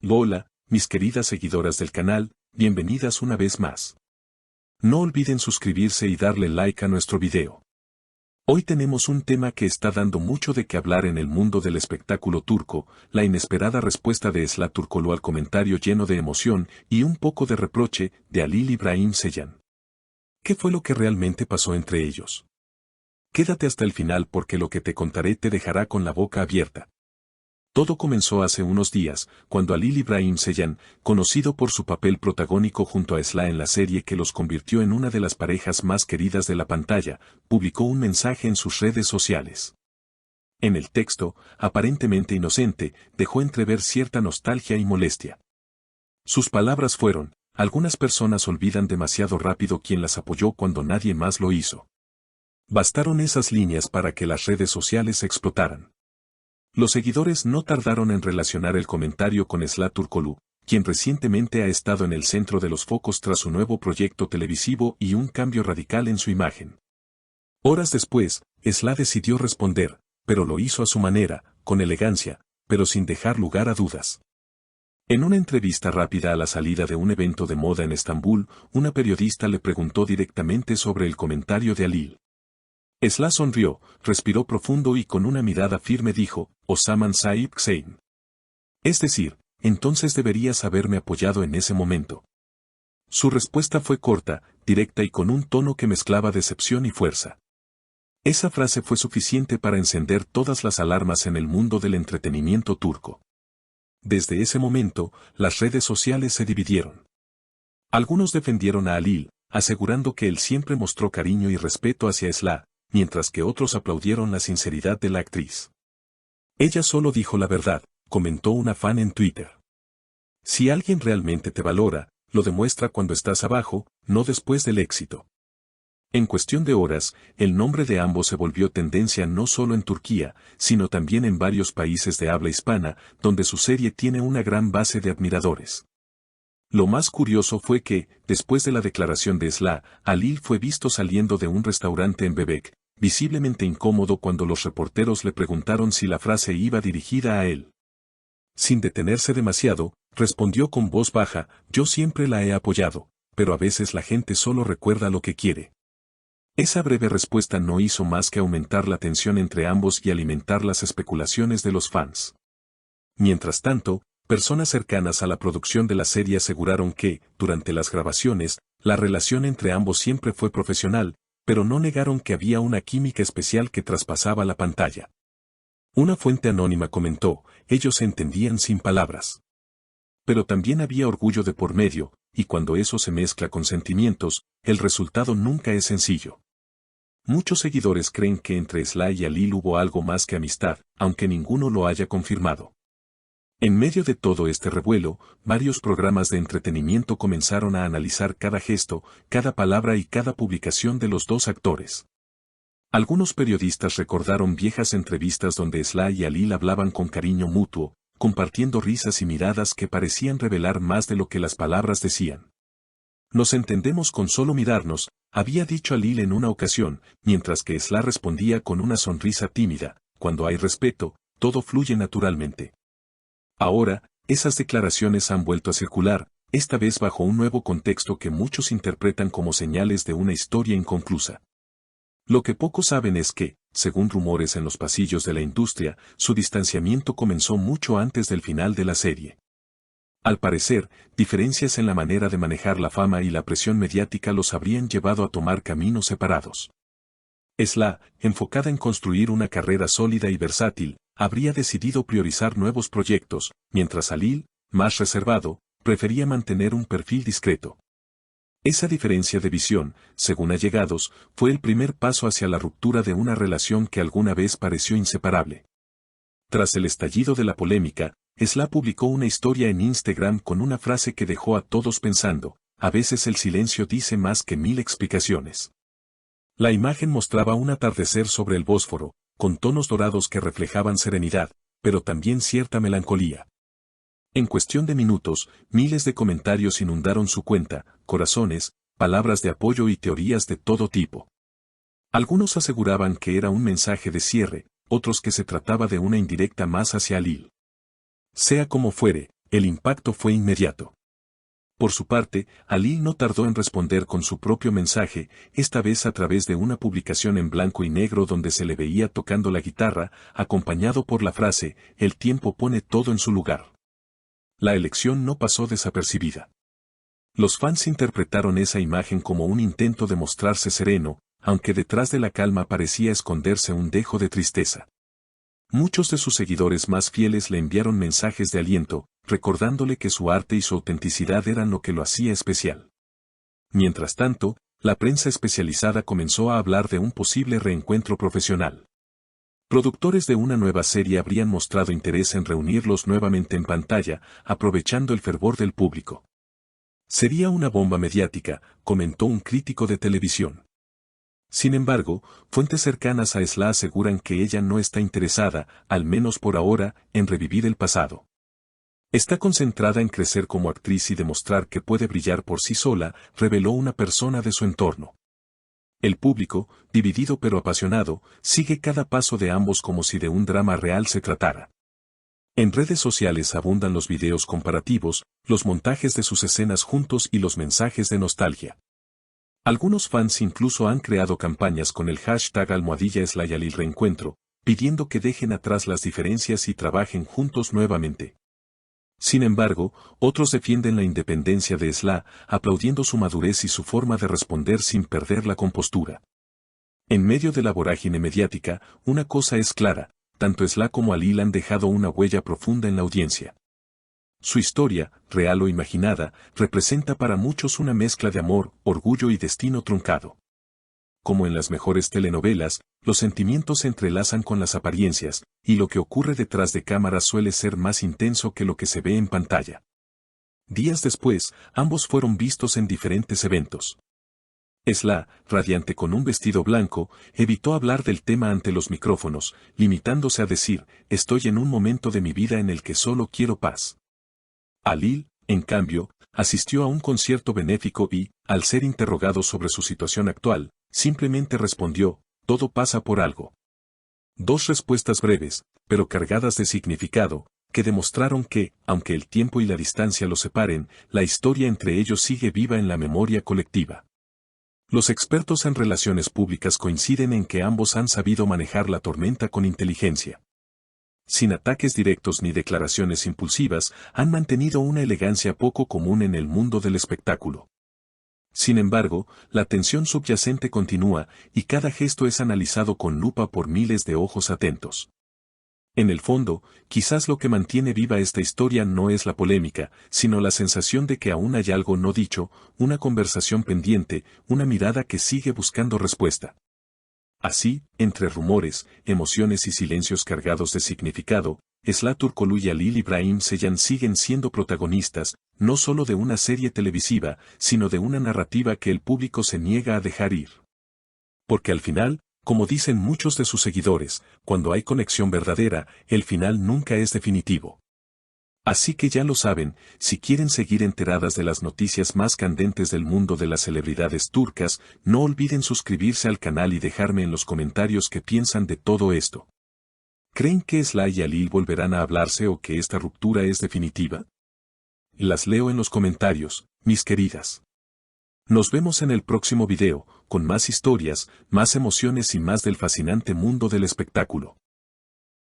Hola, mis queridas seguidoras del canal, bienvenidas una vez más. No olviden suscribirse y darle like a nuestro video. Hoy tenemos un tema que está dando mucho de qué hablar en el mundo del espectáculo turco, la inesperada respuesta de Esla Turkoglu al comentario lleno de emoción y un poco de reproche de Halil İbrahim Ceylan. ¿Qué fue lo que realmente pasó entre ellos? Quédate hasta el final porque lo que te contaré te dejará con la boca abierta. Todo comenzó hace unos días, cuando Halil İbrahim Ceylan, conocido por su papel protagónico junto a Esla en la serie que los convirtió en una de las parejas más queridas de la pantalla, publicó un mensaje en sus redes sociales. En el texto, aparentemente inocente, dejó entrever cierta nostalgia y molestia. Sus palabras fueron: algunas personas olvidan demasiado rápido quién las apoyó cuando nadie más lo hizo. Bastaron esas líneas para que las redes sociales explotaran. Los seguidores no tardaron en relacionar el comentario con Esla Turkoglu, quien recientemente ha estado en el centro de los focos tras su nuevo proyecto televisivo y un cambio radical en su imagen. Horas después, Esla decidió responder, pero lo hizo a su manera, con elegancia, pero sin dejar lugar a dudas. En una entrevista rápida a la salida de un evento de moda en Estambul, una periodista le preguntó directamente sobre el comentario de Halil. Esla sonrió, respiró profundo y con una mirada firme dijo: "O zaman sahip Hüseyin". Es decir, entonces deberías haberme apoyado en ese momento. Su respuesta fue corta, directa y con un tono que mezclaba decepción y fuerza. Esa frase fue suficiente para encender todas las alarmas en el mundo del entretenimiento turco. Desde ese momento, las redes sociales se dividieron. Algunos defendieron a Halil, asegurando que él siempre mostró cariño y respeto hacia Esla, mientras que otros aplaudieron la sinceridad de la actriz. Ella solo dijo la verdad, comentó una fan en Twitter. Si alguien realmente te valora, lo demuestra cuando estás abajo, no después del éxito. En cuestión de horas, el nombre de ambos se volvió tendencia no solo en Turquía, sino también en varios países de habla hispana, donde su serie tiene una gran base de admiradores. Lo más curioso fue que, después de la declaración de Esla, Halil fue visto saliendo de un restaurante en Bebek, visiblemente incómodo cuando los reporteros le preguntaron si la frase iba dirigida a él. Sin detenerse demasiado, respondió con voz baja: "Yo siempre la he apoyado, pero a veces la gente solo recuerda lo que quiere". Esa breve respuesta no hizo más que aumentar la tensión entre ambos y alimentar las especulaciones de los fans. Mientras tanto, personas cercanas a la producción de la serie aseguraron que, durante las grabaciones, la relación entre ambos siempre fue profesional, pero no negaron que había una química especial que traspasaba la pantalla. Una fuente anónima comentó: ellos se entendían sin palabras. Pero también había orgullo de por medio, y cuando eso se mezcla con sentimientos, el resultado nunca es sencillo. Muchos seguidores creen que entre Esla y Halil hubo algo más que amistad, aunque ninguno lo haya confirmado. En medio de todo este revuelo, varios programas de entretenimiento comenzaron a analizar cada gesto, cada palabra y cada publicación de los dos actores. Algunos periodistas recordaron viejas entrevistas donde Esla y Halil hablaban con cariño mutuo, compartiendo risas y miradas que parecían revelar más de lo que las palabras decían. "Nos entendemos con solo mirarnos", había dicho Halil en una ocasión, mientras que Esla respondía con una sonrisa tímida: "Cuando hay respeto, todo fluye naturalmente". Ahora, esas declaraciones han vuelto a circular, esta vez bajo un nuevo contexto que muchos interpretan como señales de una historia inconclusa. Lo que pocos saben es que, según rumores en los pasillos de la industria, su distanciamiento comenzó mucho antes del final de la serie. Al parecer, diferencias en la manera de manejar la fama y la presión mediática los habrían llevado a tomar caminos separados. Esla, enfocada en construir una carrera sólida y versátil, habría decidido priorizar nuevos proyectos, mientras Halil, más reservado, prefería mantener un perfil discreto. Esa diferencia de visión, según allegados, fue el primer paso hacia la ruptura de una relación que alguna vez pareció inseparable. Tras el estallido de la polémica, Esla publicó una historia en Instagram con una frase que dejó a todos pensando: "A veces el silencio dice más que 1000 explicaciones". La imagen mostraba un atardecer sobre el Bósforo, con tonos dorados que reflejaban serenidad, pero también cierta melancolía. En cuestión de minutos, miles de comentarios inundaron su cuenta, corazones, palabras de apoyo y teorías de todo tipo. Algunos aseguraban que era un mensaje de cierre, otros que se trataba de una indirecta más hacia Halil. Sea como fuere, El impacto fue inmediato. Por su parte, Halil no tardó en responder con su propio mensaje, esta vez a través de una publicación en blanco y negro donde se le veía tocando la guitarra, acompañado por la frase, "El tiempo pone todo en su lugar". La elección no pasó desapercibida. Los fans interpretaron esa imagen como un intento de mostrarse sereno, aunque detrás de la calma parecía esconderse un dejo de tristeza. Muchos de sus seguidores más fieles le enviaron mensajes de aliento, recordándole que su arte y su autenticidad eran lo que lo hacía especial. Mientras tanto, la prensa especializada comenzó a hablar de un posible reencuentro profesional. Productores de una nueva serie habrían mostrado interés en reunirlos nuevamente en pantalla, aprovechando el fervor del público. Sería una bomba mediática, comentó un crítico de televisión. Sin embargo, fuentes cercanas a Esla aseguran que ella no está interesada, al menos por ahora, en revivir el pasado. Está concentrada en crecer como actriz y demostrar que puede brillar por sí sola, reveló una persona de su entorno. El público, dividido pero apasionado, sigue cada paso de ambos como si de un drama real se tratara. En redes sociales abundan los videos comparativos, los montajes de sus escenas juntos y los mensajes de nostalgia. Algunos fans incluso han creado campañas con el hashtag #SlayHalil Reencuentro, pidiendo que dejen atrás las diferencias y trabajen juntos nuevamente. Sin embargo, otros defienden la independencia de Esla, aplaudiendo su madurez y su forma de responder sin perder la compostura. En medio de la vorágine mediática, una cosa es clara, tanto Esla como Halil han dejado una huella profunda en la audiencia. Su historia, real o imaginada, representa para muchos una mezcla de amor, orgullo y destino truncado. Como en las mejores telenovelas, los sentimientos se entrelazan con las apariencias, y lo que ocurre detrás de cámaras suele ser más intenso que lo que se ve en pantalla. Días después, ambos fueron vistos en diferentes eventos. Esla, radiante con un vestido blanco, evitó hablar del tema ante los micrófonos, limitándose a decir, "Estoy en un momento de mi vida en el que solo quiero paz". Halil, en cambio, asistió a un concierto benéfico y, al ser interrogado sobre su situación actual, simplemente respondió, "Todo pasa por algo". Dos respuestas breves, pero cargadas de significado, que demostraron que, aunque el tiempo y la distancia los separen, la historia entre ellos sigue viva en la memoria colectiva. Los expertos en relaciones públicas coinciden en que ambos han sabido manejar la tormenta con inteligencia. Sin ataques directos ni declaraciones impulsivas, han mantenido una elegancia poco común en el mundo del espectáculo. Sin embargo, la tensión subyacente continúa, y cada gesto es analizado con lupa por miles de ojos atentos. En el fondo, quizás lo que mantiene viva esta historia no es la polémica, sino la sensación de que aún hay algo no dicho, una conversación pendiente, una mirada que sigue buscando respuesta. Así, entre rumores, emociones y silencios cargados de significado, Esla Turkoglu y Halil Ibrahim Ceylan siguen siendo protagonistas, no solo de una serie televisiva, sino de una narrativa que el público se niega a dejar ir. Porque al final, como dicen muchos de sus seguidores, cuando hay conexión verdadera, el final nunca es definitivo. Así que ya lo saben, si quieren seguir enteradas de las noticias más candentes del mundo de las celebridades turcas, no olviden suscribirse al canal y dejarme en los comentarios qué piensan de todo esto. ¿Creen que Esla y Halil volverán a hablarse o que esta ruptura es definitiva? Las leo en los comentarios, mis queridas. Nos vemos en el próximo video, con más historias, más emociones y más del fascinante mundo del espectáculo.